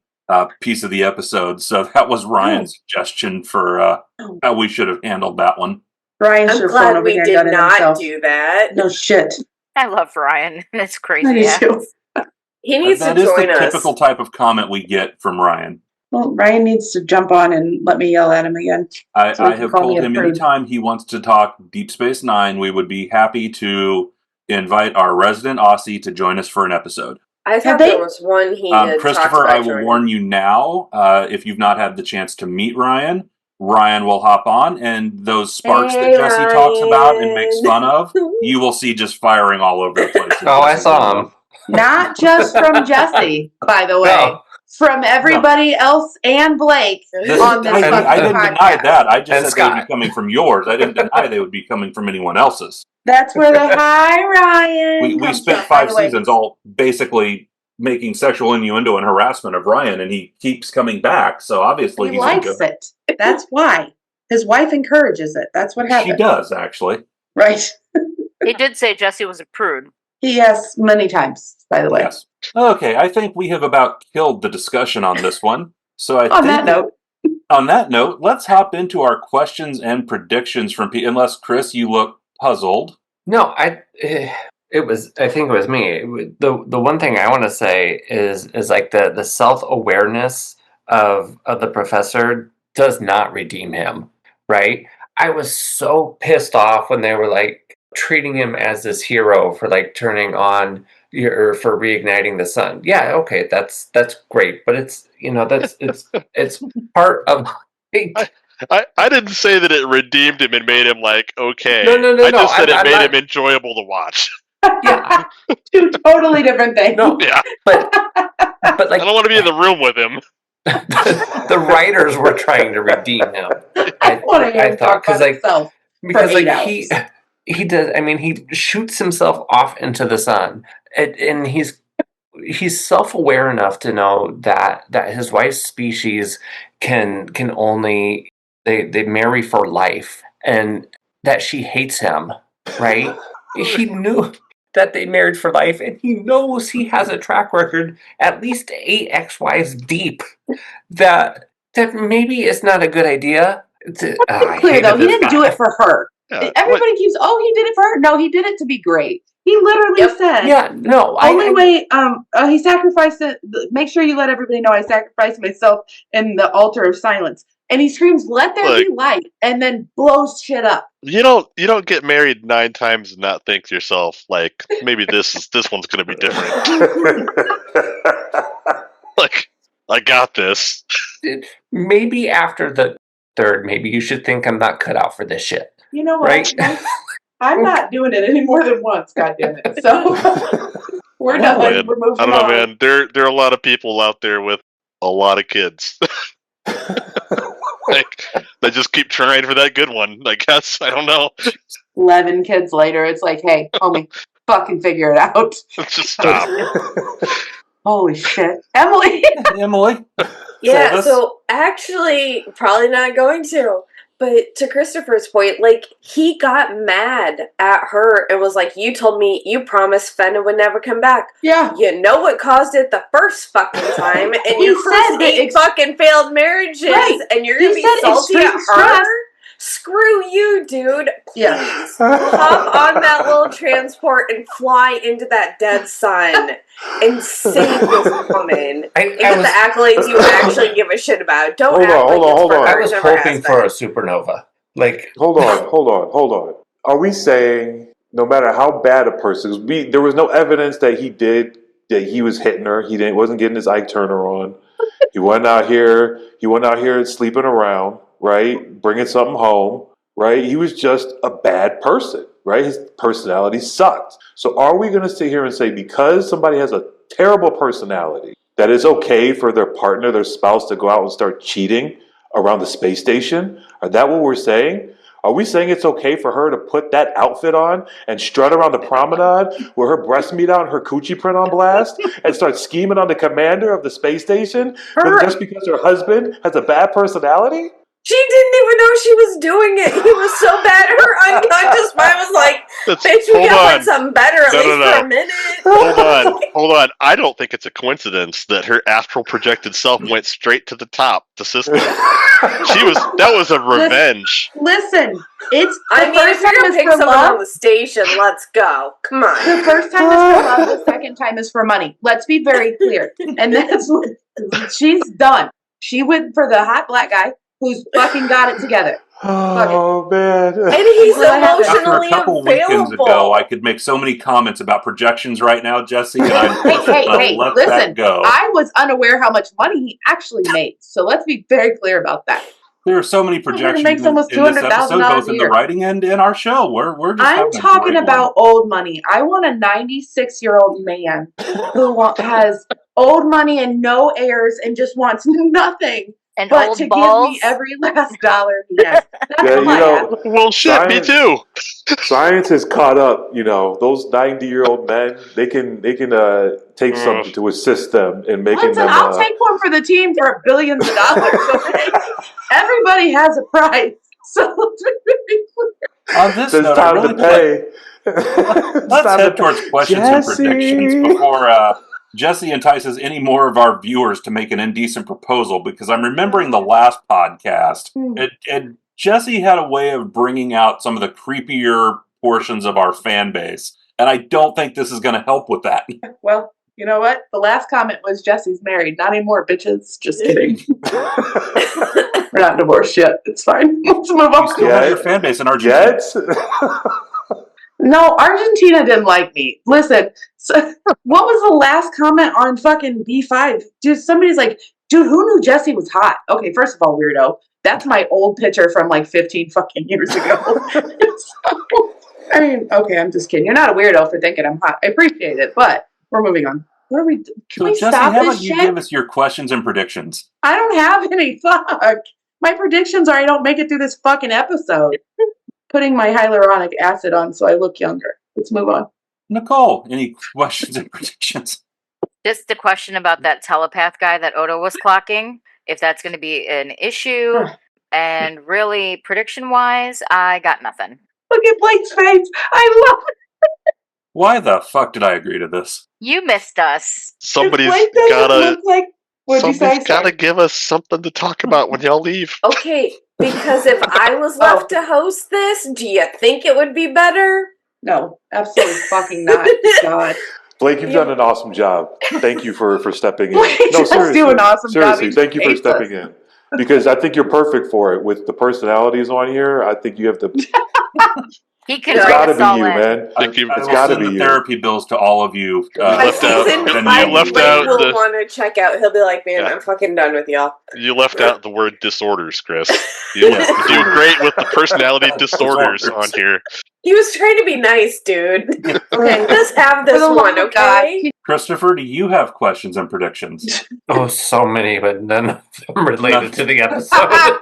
piece of the episode. So that was Ryan's suggestion for how we should have handled that one. Ryan's I'm glad we did not do that. No shit. I love Ryan. It's crazy. I do too. He needs to join us. That is the typical type of comment we get from Ryan. Well, Ryan needs to jump on and let me yell at him again. I have told him anytime he wants to talk Deep Space Nine, we would be happy to invite our resident Aussie to join us for an episode. I thought there was one he did. Christopher, I will warn you now, if you've not had the chance to meet Ryan, Ryan will hop on, and those sparks that Jessi talks about and makes fun of, you will see just firing all over the place. Oh, I saw him. Not just from Jessi, by the way. No. From everybody else and Blake on this I didn't deny that. I just said they would be coming from yours. I didn't deny they would be coming from anyone else's. That's where the hi, Ryan. We spent 5 seasons all basically making sexual innuendo and harassment of Ryan, and he keeps coming back, so obviously he likes it. That's why. His wife encourages it. That's what happens. She does, actually. Right. He did say Jessi was a prude. Yes, many times, by the way. Yes. Okay, I think we have about killed the discussion on this one. So on that note, let's hop into our questions and predictions from people. Unless, Chris, you look puzzled. No, I think it was me. The one thing I want to say is like the self-awareness of the professor does not redeem him, right? I was so pissed off when they were like treating him as this hero for like turning on or for reigniting the sun. Yeah, okay, that's great, but it's it's part of. I didn't say that it redeemed him and made him like okay. No. I just said it made him enjoyable to watch. Yeah, 2 totally different things. No, yeah, but like I don't want to be in the room with him. The writers were trying to redeem him. I thought because he does. I mean, he shoots himself off into the sun, and he's self-aware enough to know that his wife's species can only they marry for life, and that she hates him. Right? He knew that they married for life, and he knows he has a track record at least 8 ex-wives deep. That maybe it's not a good idea. Clear though, he didn't do it for her. Everybody keeps, he did it for her. No, he did it to be great. He literally said, "Yeah, no." He sacrificed it. Make sure you let everybody know I sacrificed myself in the altar of silence. And he screams, "Let there be light!" and then blows shit up. You don't get married 9 times and not think to yourself like maybe this one's going to be different. Like I got this. Maybe after the 3rd, maybe you should think I'm not cut out for this shit. You know what? Right? I'm not doing it any more than once, goddammit. So we're done. Man, we're moving I don't know, on. man. There are a lot of people out there with a lot of kids. Like they just keep trying for that good one. I guess I don't know. 11 kids later, it's like, hey, homie, fucking figure it out. Just stop. Holy shit, Emily. Yeah. So actually, probably not going to. But to Christopher's point, like, he got mad at her and was like, you told me you promised Fenna would never come back. Yeah. You know what caused it the first fucking time, and your first 8 fucking failed marriages, and you're going to be salty at her? Screw you, dude. Yeah. Please hop on that little transport and fly into that dead sun and save this woman. And get the accolades you actually give a shit about. Don't act like it's for her. I was hoping for a supernova. Like, hold on. Are we saying no matter how bad a person, there was no evidence that he was hitting her. He wasn't getting his Ike Turner on. He went out here sleeping around, right? Bringing something home, right? He was just a bad person, right? His personality sucked. So are we going to sit here and say because somebody has a terrible personality that it's okay for their partner, their spouse to go out and start cheating around the space station? Is that what we're saying? Are we saying it's okay for her to put that outfit on and strut around the promenade with her breast meat out and her coochie print on blast and start scheming on the commander of the space station just because her husband has a bad personality? She didn't even know she was doing it. He was so bad. Her unconscious mind was like, bitch, we gotta find something better at least for a minute. Hold on. I don't think it's a coincidence that her astral projected self went straight to the top to Cisco. That was a revenge. Listen, it's I mean, if you're gonna pick someone on the station, let's go. Come on. The first time is for love, the second time is for money. Let's be very clear. And that's what she's done. She went for the hot black guy who's fucking got it together. Oh, man. And he's After emotionally a couple weekends ago, I could make so many comments about projections right now, Jessi, and hey, let listen, that go. I was unaware how much money he actually made. So let's be very clear about that. There are so many projections makes in almost this episode, both a in year. the writing and in our show. We're just I'm talking about old money. I want a 96-year-old man who has old money and no heirs and just wants nothing and but old to balls. give me every last dollar he has. That's Yeah, all I have. Well, shit, me too. Science has caught up. Those 90-year-old men, they can take something to assist them in making Listen, them. I'll take one for the team for billions of dollars. Okay? Everybody has a price. So let's be clear. On this note, I really pay. Let's head towards questions and predictions before Jessi entices any more of our viewers to make an indecent proposal, because I'm remembering the last podcast, and Jessi had a way of bringing out some of the creepier portions of our fan base, and I don't think this is going to help with that. Well, you know what? The last comment was Jessie's married. Not anymore, bitches. Just kidding. We're not divorced yet. It's fine. Let's move on. You still have your fan base in Argentina. No, Argentina didn't like me. Listen, so what was the last comment on fucking B5? Dude, somebody's like, dude, who knew Jessi was hot? Okay, first of all, weirdo. That's my old picture from like 15 fucking years ago. I mean, okay, I'm just kidding. You're not a weirdo for thinking I'm hot. I appreciate it, but we're moving on. What are we doing? Can we Jessi, stop how this about you shit? give us your questions and predictions? I don't have any. Fuck. My predictions are I don't make it through this fucking episode. Putting my hyaluronic acid on so I look younger. Let's move on. Nicole, any questions and predictions? Just a question about that telepath guy that Odo was clocking, if that's going to be an issue. And really, prediction-wise, I got nothing. Look at Blake's face. I love it. Why the fuck did I agree to this? You missed us. Somebody's gotta give us something to talk about when y'all leave. Okay, because if I was left to host this, do you think it would be better? No, absolutely fucking not. God. Blake, you've done an awesome job. Thank you for stepping in. Blake does do an awesome job. Seriously, thank you for stepping in. Because I think you're perfect for it. With the personalities on here, I think you have the... He could It's got to be you, man. It's got to be you. Therapy bills to all of you. You left out. Will want to check out. He'll be like, "Man, I'm fucking done with y'all." You left out the word disorders, Chris. You do great with the personality disorders on here. He was trying to be nice, dude. Okay, let's have this one, okay? Christopher, do you have questions and predictions? Oh, so many, but none of them related to the episode.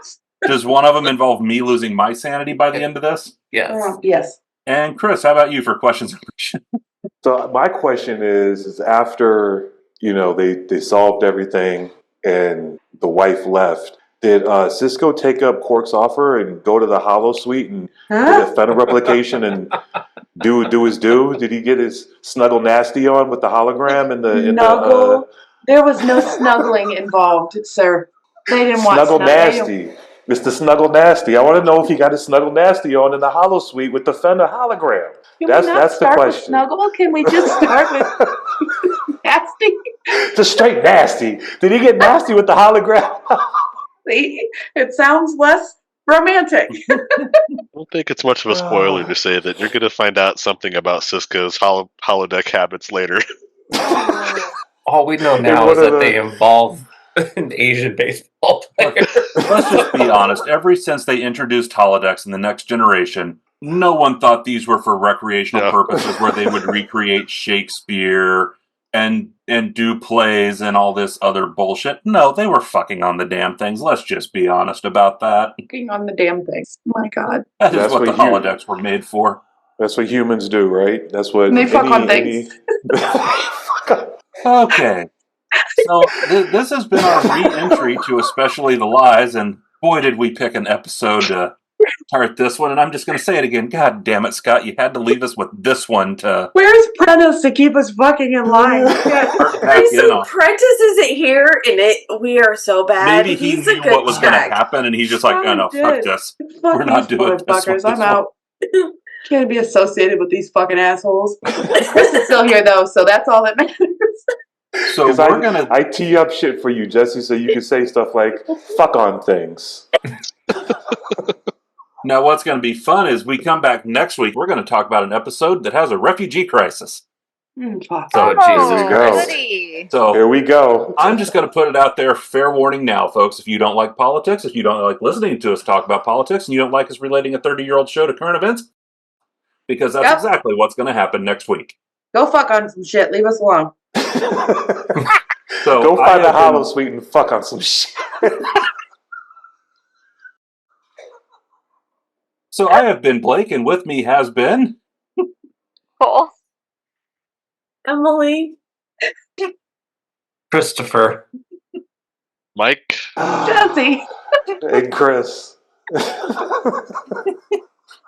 Does one of them involve me losing my sanity by the end of this? Yes. Yes. And Chris, how about you for questions and predictions? So my question is after, they solved everything and the wife left, did Cisco take up Quark's offer and go to the Hollow Suite and get a Fenner replication and do his due? Did he get his snuggle nasty on with the hologram and Snuggle? There was no snuggling involved, sir. They didn't want snuggle nasty. It's the Snuggle Nasty. I want to know if he got his Snuggle Nasty on in the Hollow Suite with the Fender hologram. Can That's we not the start with question. Snuggle? Can we just start with Nasty? Just straight nasty. Did he get nasty with the hologram? See, it sounds less romantic. I don't think it's much of a spoiler to say that you're going to find out something about Cisco's holodeck habits later. All we know now is that they involve an Asian baseball player. Let's just be honest. Ever since they introduced holodecks in the Next Generation, no one thought these were for recreational purposes where they would recreate Shakespeare and do plays and all this other bullshit. No, they were fucking on the damn things. Let's just be honest about that. Fucking on the damn things. Oh my God. That's what the holodecks were made for. That's what humans do, right? That's what they fuck on things. Okay. So this has been our re-entry to Especially the Lies, and boy did we pick an episode to start this one, and I'm just going to say it again. God damn it, Scott, you had to leave us with this one to... Where's Prentice to keep us fucking in line? Reason Prentice isn't here, and we are so bad. Maybe he He's knew what was going to happen, and he's just like, oh no, fuck this. We're not doing this one. I'm out. Can't be associated with these fucking assholes. Chris is still here, though, so that's all that matters. So we're gonna... I tee up shit for you, Jessi, so you can say stuff like, fuck on things. Now, what's going to be fun is we come back next week. We're going to talk about an episode that has a refugee crisis. Oh, Jesus Christ. So here we go. I'm just going to put it out there. Fair warning now, folks. If you don't like politics, if you don't like listening to us talk about politics, and you don't like us relating a 30-year-old show to current events, because that's exactly what's going to happen next week. Go fuck on some shit. Leave us alone. So go find a hollow suite and fuck on some shit. So I have been Blake, and with me has been... Nicole. Emily. Christopher. Mike. Jessi. And Chris.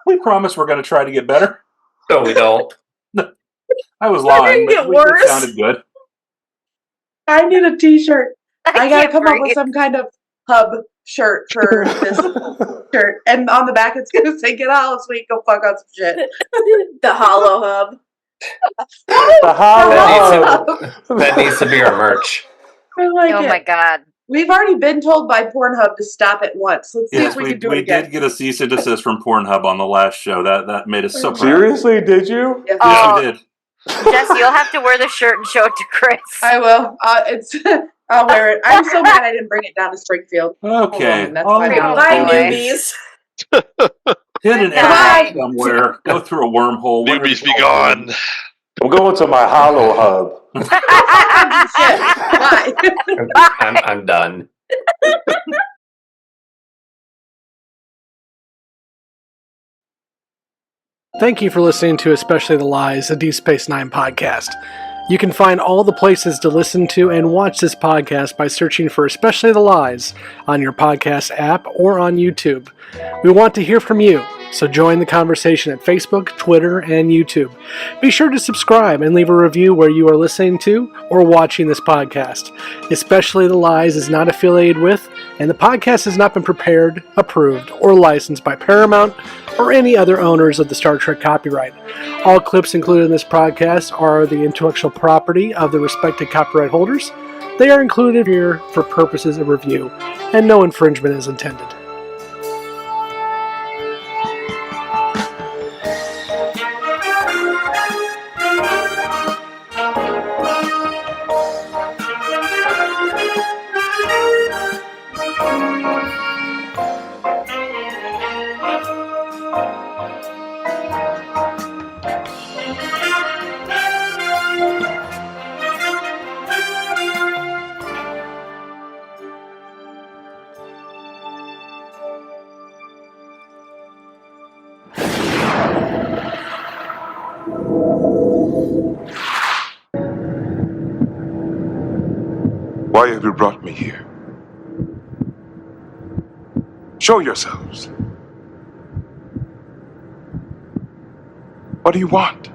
We promise we're going to try to get better. No, we don't. I was lying, but it sounded good. I need a t-shirt. I gotta come up with some kind of hub shirt for this shirt. And on the back it's gonna say, get hollow sweet, go fuck on some shit. The hollow hub. The hollow hub. That needs to be our merch. I like it. My God. We've already been told by Pornhub to stop it once. Let's see if we can do it again. We did get a cease and desist from Pornhub on the last show. That made us so proud. Seriously, did you? Yeah. Yes, we did. Jessi, you'll have to wear the shirt and show it to Chris. I will. I'll wear it. I'm so mad I didn't bring it down to Springfield. Okay. That's why Bye, newbies. Hit an egg somewhere. Go through a wormhole. Newbies, be gone. I'm going to my hollow hub. Shit. Bye. I'm done. Thank you for listening to Especially the Lies, a Deep Space Nine podcast. You can find all the places to listen to and watch this podcast by searching for Especially the Lies on your podcast app or on YouTube. We want to hear from you, so join the conversation at Facebook, Twitter, and YouTube. Be sure to subscribe and leave a review where you are listening to or watching this podcast. Especially the Lies is not affiliated with, and the podcast has not been prepared, approved, or licensed by Paramount or any other owners of the Star Trek copyright. All clips included in this podcast are the intellectual property of the respective copyright holders. They are included here for purposes of review, and no infringement is intended. Why have you brought me here? Show yourselves. What do you want?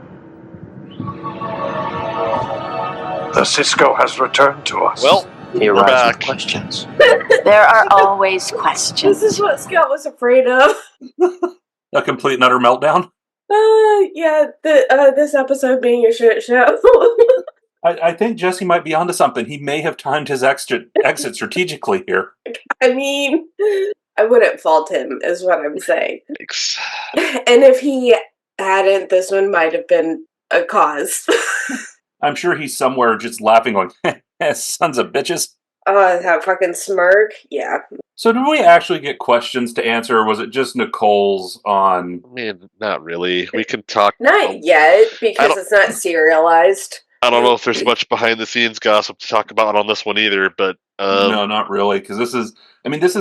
The Cisco has returned to us. Well, He We're arrives with back. questions. There are always questions. This is what Scott was afraid of. A complete and utter meltdown. This episode being a shit show. I think Jessi might be onto something. He may have timed his exit strategically here. I mean, I wouldn't fault him, is what I'm saying. Thanks. And if he hadn't, this one might have been a cause. I'm sure he's somewhere just laughing, going, sons of bitches. Oh, that fucking smirk. Yeah. So did we actually get questions to answer, or was it just Nicole's on... I mean, not really. We can talk. Not yet, because it's not serialized. I don't know if there's much behind the scenes gossip to talk about on this one either, but no, not really, because this is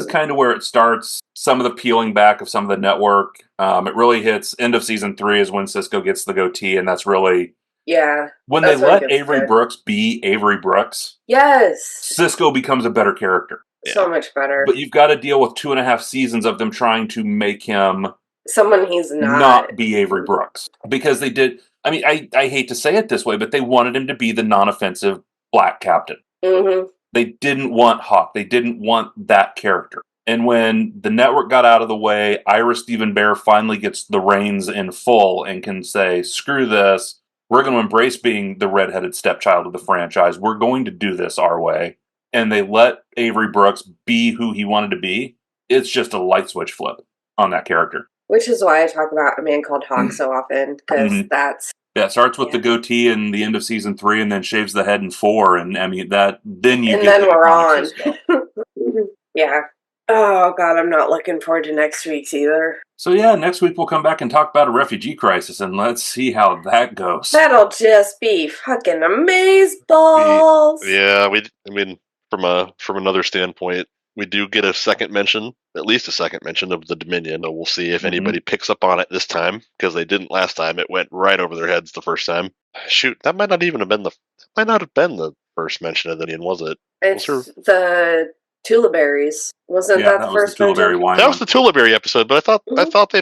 kind of where it starts. Some of the peeling back of some of the network. It really hits end of season 3 is when Cisco gets the goatee, and that's really when they let Avery Brooks be Avery Brooks. Yes, Cisco becomes a better character, so much better. But you've got to deal with 2.5 seasons of them trying to make him someone he's not be Avery Brooks, because they did. I mean, I hate to say it this way, but they wanted him to be the non-offensive black captain. Mm-hmm. They didn't want Hawk. They didn't want that character. And when the network got out of the way, Ira Stephen Bear finally gets the reins in full and can say, screw this. We're going to embrace being the redheaded stepchild of the franchise. We're going to do this our way. And they let Avery Brooks be who he wanted to be. It's just a light switch flip on that character. Which is why I talk about A Man Called Hawk so often, because that's... Yeah, it starts with the goatee in the end of season 3 and then shaves the head in 4. And I mean, then we're on. Yeah. Oh, God, I'm not looking forward to next week's either. So yeah, next week we'll come back and talk about a refugee crisis, and let's see how that goes. That'll just be fucking amazeballs. I mean, from another standpoint, we do get a second mention, at least a second mention of the Dominion, and we'll see if anybody picks up on it this time, because they didn't last time. It went right over their heads the first time. Shoot, that might not have been the first mention of the Dominion, was it? It's the Tula Berries. Wasn't that the first mention? That was the Tula Berry episode, but I thought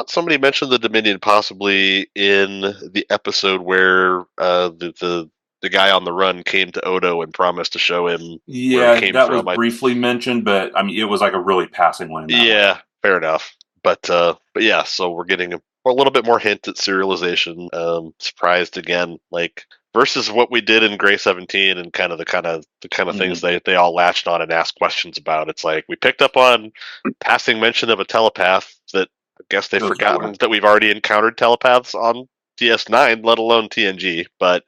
somebody mentioned the Dominion possibly in the episode where the guy on the run came to Odo and promised to show him where he came that from. Was briefly mentioned, but I mean, it was like a really passing one. Yeah, fair enough. But yeah, so we're getting a little bit more hint at serialization. Surprised again, like versus what we did in Grey 17 and the kind of things they all latched on and asked questions about. It's like we picked up on passing mention of a telepath that I guess they've forgotten that we've already encountered telepaths on DS9, let alone TNG. But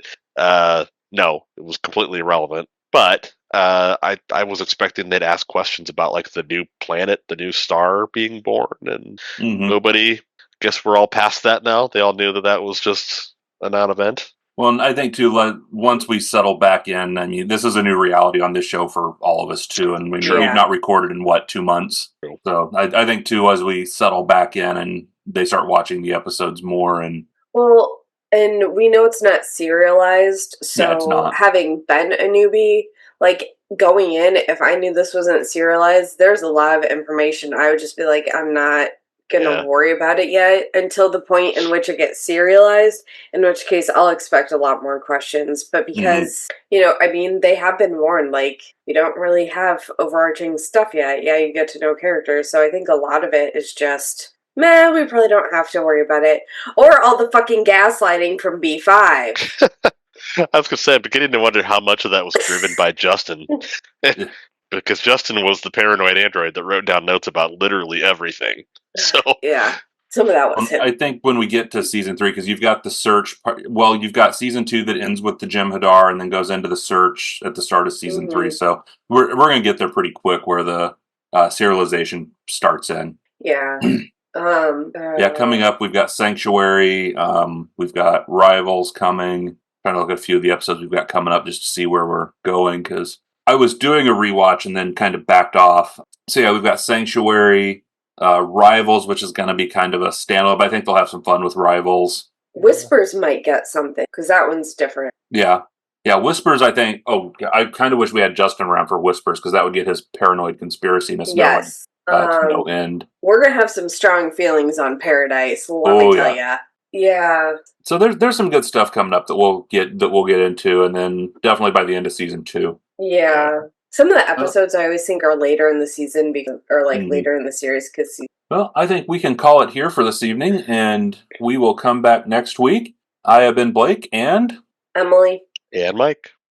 no, it was completely irrelevant. But I was expecting they'd ask questions about like the new planet, the new star being born, and nobody. Guess we're all past that now. They all knew that was just a non-event. Well, and I think too, once we settle back in, I mean, this is a new reality on this show for all of us too, and we've not recorded in 2 months. True. So I think too, as we settle back in and they start watching the episodes more, and and we know it's not serialized, so it's not. Having been a newbie, like going in, if I knew this wasn't serialized, there's a lot of information I would just be like, I'm not gonna worry about it yet until the point in which it gets serialized, in which case I'll expect a lot more questions. But because I mean, they have been warned, like, you don't really have overarching stuff yet. Yeah, you get to know characters, so I think a lot of it is just we probably don't have to worry about it. Or all the fucking gaslighting from B5. I was gonna say, I'm beginning to wonder how much of that was driven by Justin. Because Justin was the paranoid android that wrote down notes about literally everything. So yeah, some of that was him. I think when we get to season 3, because you've got the search. Well, you've got season 2 that ends with the Jem'Hadar and then goes into the search at the start of season 3. So we're going to get there pretty quick, where the serialization starts in. Yeah. Coming up, we've got Sanctuary. We've got Rivals coming. Trying to look at a few of the episodes we've got coming up just to see where we're going, because I was doing a rewatch and then kind of backed off. So yeah, we've got Sanctuary, Rivals, which is going to be kind of a standalone, but I think they'll have some fun with Rivals. Whispers might get something, because that one's different. Yeah, Whispers, I think. Oh, I kind of wish we had Justin around for Whispers, because that would get his paranoid conspiraciness going to no end. We're going to have some strong feelings on Paradise, let me tell ya. Yeah. So there's some good stuff coming up that we'll get into, and then definitely by the end of season 2. Yeah. Some of the episodes I always think are later in the season or later in the series because. Well, I think we can call it here for this evening, and we will come back next week. I have been Blake and Emily And Mike.